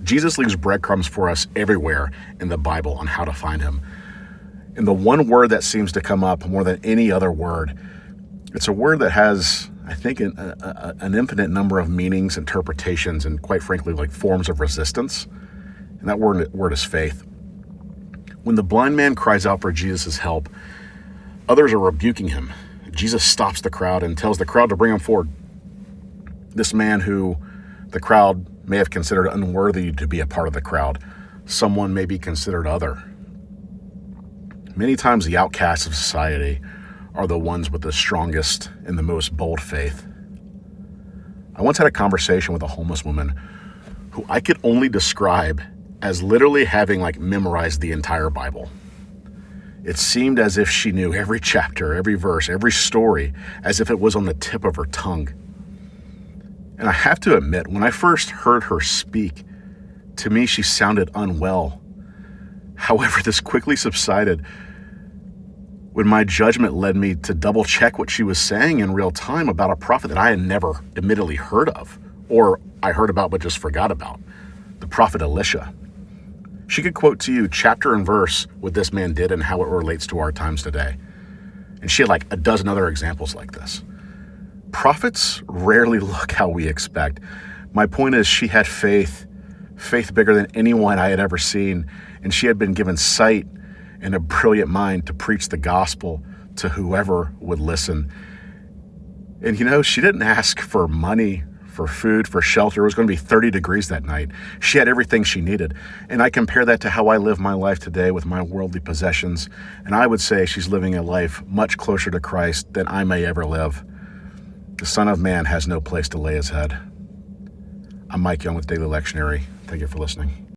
Jesus leaves breadcrumbs for us everywhere in the Bible on how to find him. And the one word that seems to come up more than any other word, it's a word that has, I think, an infinite number of meanings, interpretations, and quite frankly, like forms of resistance. And that word is faith. When the blind man cries out for Jesus' help, others are rebuking him. Jesus stops the crowd and tells the crowd to bring him forward. This man who the crowd may have considered unworthy to be a part of the crowd, someone may be considered other. Many times the outcasts of society are the ones with the strongest and the most bold faith. I once had a conversation with a homeless woman who I could only describe as literally having memorized the entire Bible. It seemed as if she knew every chapter, every verse, every story, as if it was on the tip of her tongue. And I have to admit, when I first heard her speak, to me she sounded unwell. However, this quickly subsided when my judgment led me to double check what she was saying in real time about a prophet that I had never admittedly heard of, or I heard about but just forgot about, the prophet Elisha. She could quote to you chapter and verse what this man did and how it relates to our times today. And she had a dozen other examples like this. Prophets rarely look how we expect. My point is, she had faith bigger than anyone I had ever seen, and she had been given sight and a brilliant mind to preach the gospel to whoever would listen. And she didn't ask for money, for food, for shelter. It was going to be 30 degrees that night. She had everything she needed. And I compare that to how I live my life today with my worldly possessions. And I would say she's living a life much closer to Christ than I may ever live. The Son of Man has no place to lay his head. I'm Mike Young with Daily Lectionary. Thank you for listening.